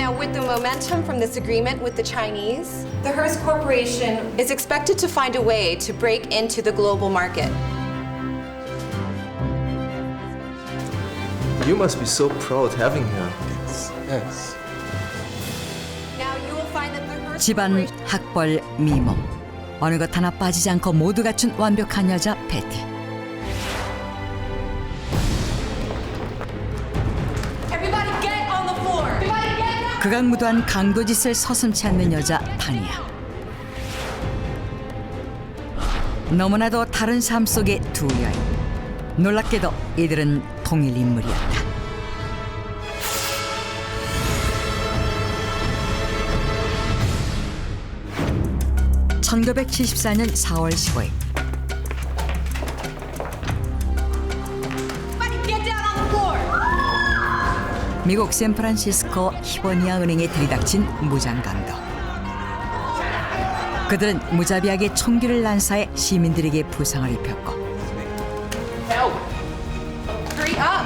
Now, with the momentum from this agreement with the Chinese, the Hearst Corporation is expected to find a way to break into the global market. You must be so proud having her. Yes. Now, you will find that the Hearst 집안, Corporation... 학벌, 미모 어느 것 하나 빠지지 않고 모두 갖춘 완벽한 여자 패티. Everybody get on the floor! Everybody get down! 극악무도한 강도짓을 서슴지 않는 여자 타니아. 너무나도 다른 삶 속의 두 여인. 놀랍게도 이들은 동일 인물이었다. (1974년 4월 15일) Everybody get down on the floor! 미국 샌프란시스코 히버니아 은행에 들이닥친 무장강도. 그들은 무자비하게 총기를 난사해 시민들에게 부상을 입혔고 Hurry up!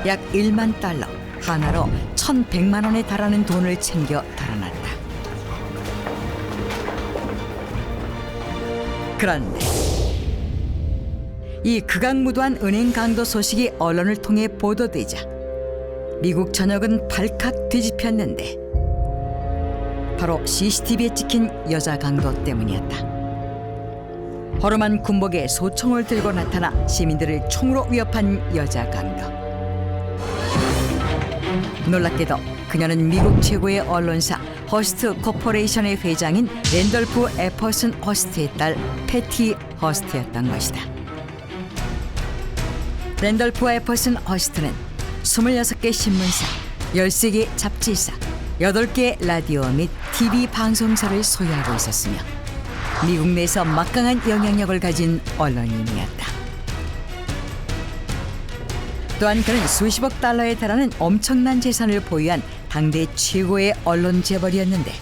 약 1만 달러, 하나로 1,100만 원에 달하는 돈을 챙겨 달아났다. 그런데 이 극악무도한 은행 강도 소식이 언론을 통해 보도되자 미국 전역은 발칵 뒤집혔는데 바로 CCTV에 찍힌 여자 강도 때문이었다. 허름한 군복에 소총을 들고 나타나 시민들을 총으로 위협한 여자 강도. 놀랍게도 그녀는 미국 최고의 언론사 허스트 코퍼레이션의 회장인 랜돌프 애퍼슨 허스트의 딸 패티 허스트였던 것이다. 랜돌프 애퍼슨 허스트는 26개 신문사, 13개 잡지사, 8개 라디오 및 TV 방송사를 소유하고 있었으며 미국 내에서 막강한 영향력을 가진 언론인이었다. 또한 그는 수십억 달러에 달하는 엄청난 재산을 보유한 당대 최고의 언론 재벌이었는데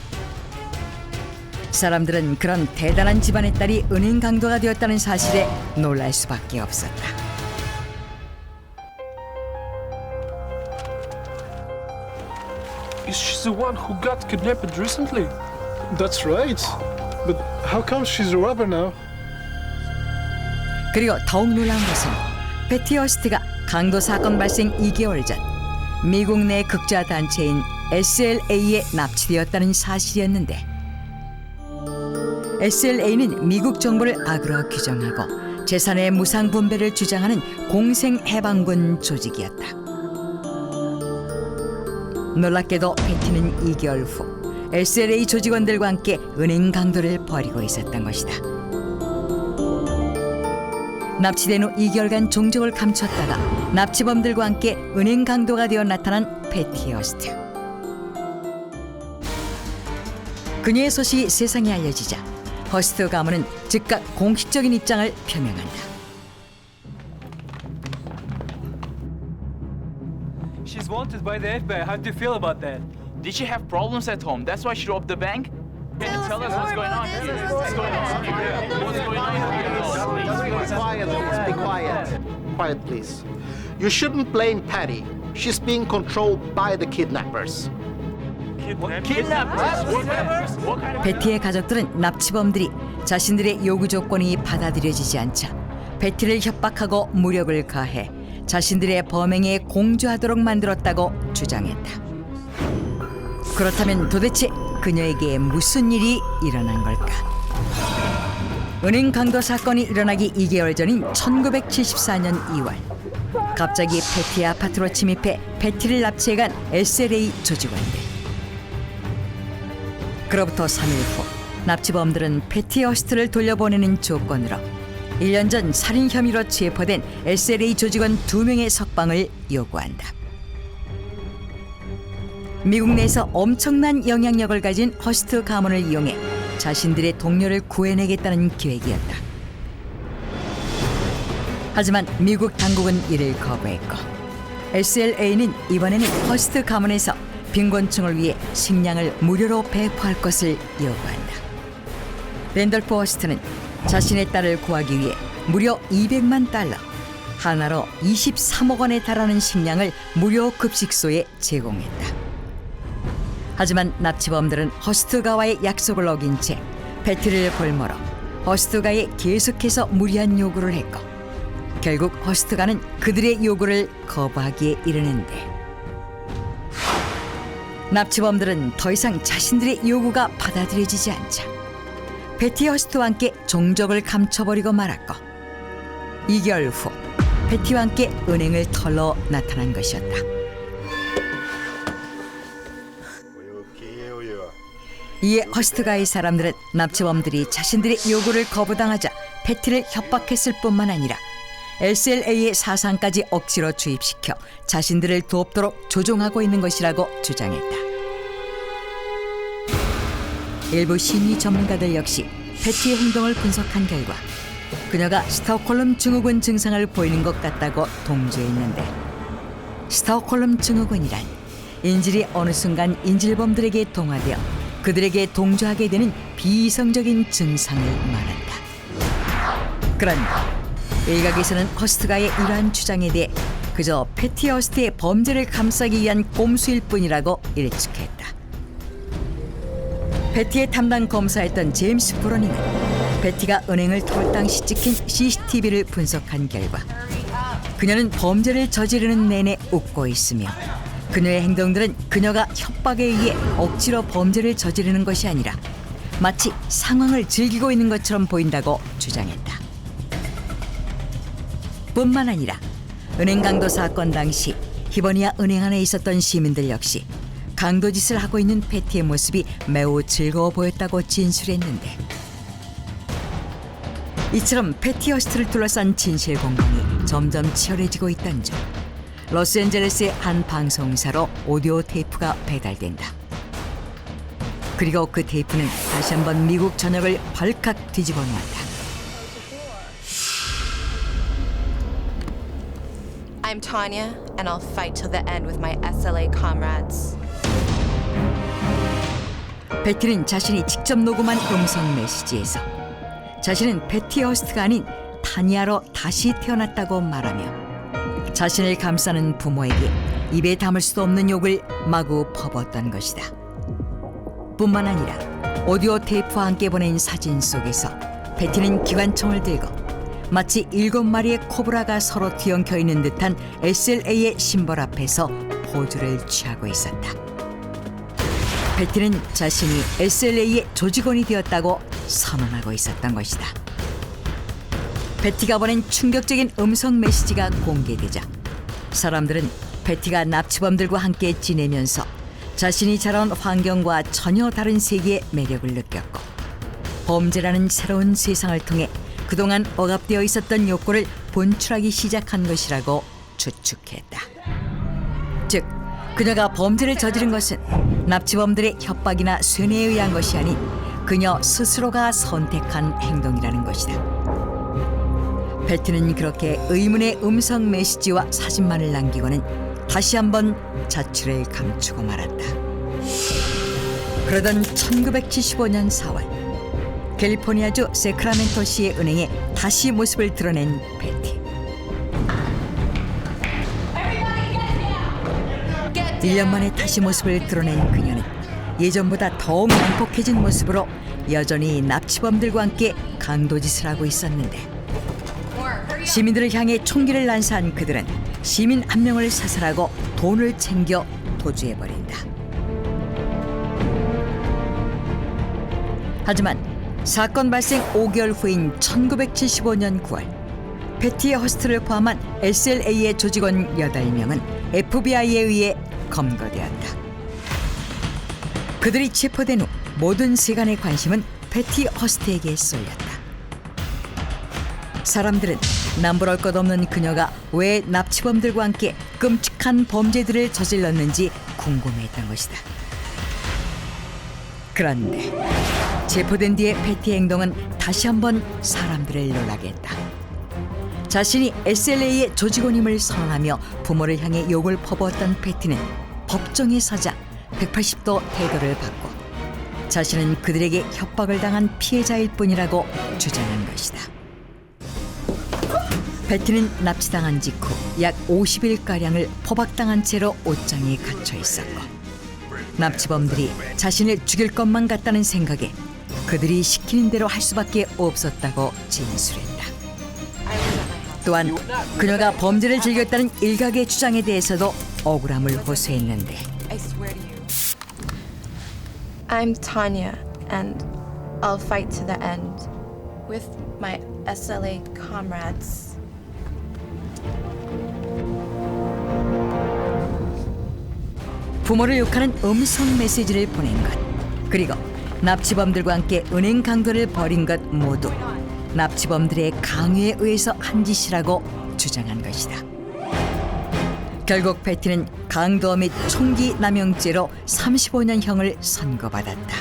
사람들은 그런 대단한 집안의 딸이 은행 강도가 되었다는 사실에 놀랄 수밖에 없었다. She's the one who got kidnapped recently. That's right. But how come she's a robber now? 그리고 더욱 놀라운 것은 패티 허스트가 강도 사건 발생 2개월 전 미국 내 극자 단체인 SLA에 납치되었다는 사실이었는데 SLA는 미국 정부를 악으로 규정하고 재산의 무상 분배를 주장하는 공생해방군 조직이었다. 놀랍게도 패티는 2개월 후 SLA 조직원들과 함께 은행 강도를 벌이고 있었던 것이다. 납치된 후 2개월간 종적을 감췄다가 납치범들과 함께 은행 강도가 되어 나타난 패티 허스트. 그녀의 소식이 세상에 알려지자 허스트 가문은 즉각 공식적인 입장을 표명한다. She's wanted by the FBI. How do you feel about that? Did she have problems at home? That's why she robbed the bank? Can you tell us what's going on here? What's going on here? What's going on here? Quiet, please. Be quiet. Quiet, please. You shouldn't blame Patty. She's being controlled by the kidnappers. Kidnappers? What kind of... 베티의 가족들은 납치범들이 자신들의 요구 조건이 받아들여지지 않자 베티를 협박하고 무력을 가해 자신들의 범행에 공조하도록 만들었다고 주장했다. 그렇다면 도대체 그녀에게 무슨 일이 일어난 걸까? 은행 강도 사건이 일어나기 2개월 전인 1974년 2월 갑자기 패티의 아파트로 침입해 패티를 납치해간 SLA 조직원들. 그로부터 3일 후 납치범들은 패티 허스트를 돌려보내는 조건으로 1년 전 살인 혐의로 체포된 SLA 조직원 2명의 석방을 요구한다. 미국 내에서 엄청난 영향력을 가진 허스트 가문을 이용해 자신들의 동료를 구해내겠다는 계획이었다. 하지만 미국 당국은 이를 거부했고 SLA는 이번에는 허스트 가문에서 빈곤층을 위해 식량을 무료로 배포할 것을 요구한다. 랜돌프 허스트는 자신의 딸을 구하기 위해 무려 $200만, 하나로 23억 원에 달하는 식량을 무료 급식소에 제공했다. 하지만 납치범들은 허스트가와의 약속을 어긴 채 패티를 볼모로 허스트가에 계속해서 무리한 요구를 했고 결국 허스트가는 그들의 요구를 거부하기에 이르는데 납치범들은 더 이상 자신들의 요구가 받아들여지지 않자 패티 허스트와 함께 종적을 감춰버리고 말았고 2개월 후 패티와 함께 은행을 털러 나타난 것이었다. 이에 허스트가의 사람들은 납치범들이 자신들의 요구를 거부당하자 패티를 협박했을 뿐만 아니라 SLA의 사상까지 억지로 주입시켜 자신들을 돕도록 조종하고 있는 것이라고 주장했다. 일부 심리 전문가들 역시 패티의 행동을 분석한 결과 그녀가 스톡홀름 증후군 증상을 보이는 것 같다고 동조했는데 스톡홀름 증후군이란 인질이 어느 순간 인질범들에게 동화되어 그들에게 동조하게 되는 비이성적인 증상을 말한다. 그런데 일각에서는 허스트가의 이러한 주장에 대해 그저 패티 허스트의 범죄를 감싸기 위한 꼼수일 뿐이라고 일축했다. 패티의 담당 검사였던 제임스 브로닝은 패티가 은행을 털 당시 찍힌 CCTV를 분석한 결과 그녀는 범죄를 저지르는 내내 웃고 있으며 그녀의 행동들은 그녀가 협박에 의해 억지로 범죄를 저지르는 것이 아니라 마치 상황을 즐기고 있는 것처럼 보인다고 주장했다. 뿐만 아니라 은행 강도 사건 당시 히버니아 은행 안에 있었던 시민들 역시 강도짓을 하고 있는 패티의 모습이 매우 즐거워 보였다고 진술했는데 이처럼 패티 허스트를 둘러싼 진실 공방이 점점 치열해지고 있던 중 로스앤젤레스의 한 방송사로 오디오 테이프가 배달된다. 그리고 그 테이프는 다시 한번 미국 전역을 발칵 뒤집어 놓았다. I'm Tanya, and I'll fight till the end with my SLA comrades. 패티는 자신이 직접 녹음한 음성 메시지에서 자신은 패티 허스트가 아닌 타니아로 다시 태어났다고 말하며 자신을 감싸는 부모에게 입에 담을 수도 없는 욕을 마구 퍼붓던 것이다. 뿐만 아니라 오디오 테이프와 함께 보낸 사진 속에서 패티는 기관총을 들고 마치 7마리의 코브라가 서로 뒤엉켜 있는 듯한 SLA의 심벌 앞에서 포즈를 취하고 있었다. 패티는 자신이 SLA의 조직원이 되었다고 선언하고 있었던 것이다. 패티가 보낸 충격적인 음성 메시지가 공개되자 사람들은 패티가 납치범들과 함께 지내면서 자신이 자라온 환경과 전혀 다른 세계의 매력을 느꼈고 범죄라는 새로운 세상을 통해 그동안 억압되어 있었던 욕구를 본출하기 시작한 것이라고 추측했다. 즉, 그녀가 범죄를 저지른 것은 납치범들의 협박이나 쇠뇌에 의한 것이 아닌 그녀 스스로가 선택한 행동이라는 것이다. 패티는 그렇게 의문의 음성 메시지와 사진만을 남기고는 다시 한번 자취를 감추고 말았다. 그러던 1975년 4월 캘리포니아주 세크라멘토시의 은행에 다시 모습을 드러낸 패티. 1년 만에 다시 모습을 드러낸 그녀는 예전보다 더욱 난폭해진 모습으로 여전히 납치범들과 함께 강도짓을 하고 있었는데 시민들을 향해 총기를 난사한 그들은 시민 한 명을 사살하고 돈을 챙겨 도주해버린다. 하지만 사건 발생 5개월 후인 1975년 9월 패티 허스트를 포함한 SLA의 조직원 8명은 FBI에 의해 검거되었다. 그들이 체포된 후 모든 세간의 관심은 패티 허스트에게 쏠렸다. 사람들은 남부럴 것 없는 그녀가 왜 납치범들과 함께 끔찍한 범죄들을 저질렀는지 궁금해했던 것이다. 그런데 체포된 뒤의 패티의 행동은 다시 한번 사람들을 놀라게 했다. 자신이 SLA의 조직원임을 선언하며 부모를 향해 욕을 퍼부었던 패티는 법정에 서자 180도 태도를 받고 자신은 그들에게 협박을 당한 피해자일 뿐이라고 주장한 것이다. 베티는 납치당한 직후 약 50일가량을 포박당한 채로 옷장에 갇혀 있었고 납치범들이 자신을 죽일 것만 같다는 생각에 그들이 시키는 대로 할 수밖에 없었다고 진술했다. 또한 그녀가 범죄를 즐겼다는 일각의 주장에 대해서도 억울함을 호소했는데 I swear to you. I'm Tanya, and I'll fight to the end with my SLA comrades. 부모를 욕하는 음성 메시지를 보낸 것 그리고 납치범들과 함께 은행 강도를 벌인 것 모두 납치범들의 강요에 의해서 한 짓이라고 주장한 것이다. 결국 패티는 강도 및 총기 남용죄로 35년형을 선고받았다.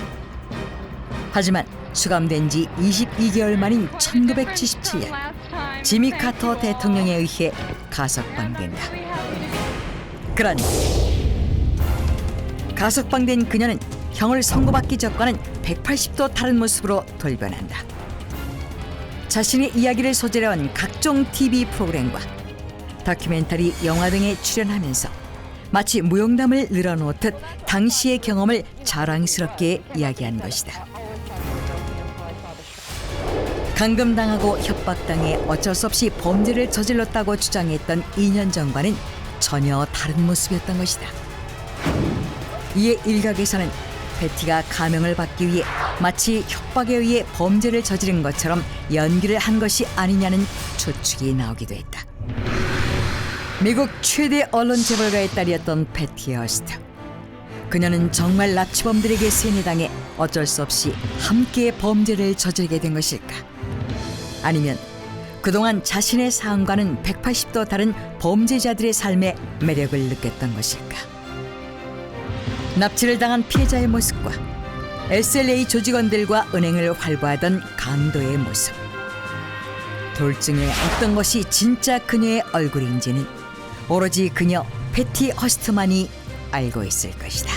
하지만 수감된 지 22개월 만인 1977년 지미 카터 대통령에 의해 가석방된다. 그러니 가석방된 그녀는 형을 선고받기 전과는 180도 다른 모습으로 돌변한다. 자신의 이야기를 소재로 한 각종 TV 프로그램과 다큐멘터리, 영화 등에 출연하면서 마치 무용담을 늘어놓듯 당시의 경험을 자랑스럽게 이야기한 것이다. 감금당하고 협박당해 어쩔 수 없이 범죄를 저질렀다고 주장했던 2년 전과는 전혀 다른 모습이었던 것이다. 이에 일각에서는 베티가 감형을 받기 위해 마치 협박에 의해 범죄를 저지른 것처럼 연기를 한 것이 아니냐는 추측이 나오기도 했다. 미국 최대 언론 재벌가의 딸이었던 패티 허스트. 그녀는 정말 납치범들에게 세뇌당해 어쩔 수 없이 함께 범죄를 저지르게 된 것일까? 아니면 그동안 자신의 상황과는 180도 다른 범죄자들의 삶에 매력을 느꼈던 것일까? 납치를 당한 피해자의 모습과 SLA 조직원들과 은행을 활보하던 강도의 모습. 둘 중에 어떤 것이 진짜 그녀의 얼굴인지는 오로지 그녀 패티 허스트만이 알고 있을 것이다.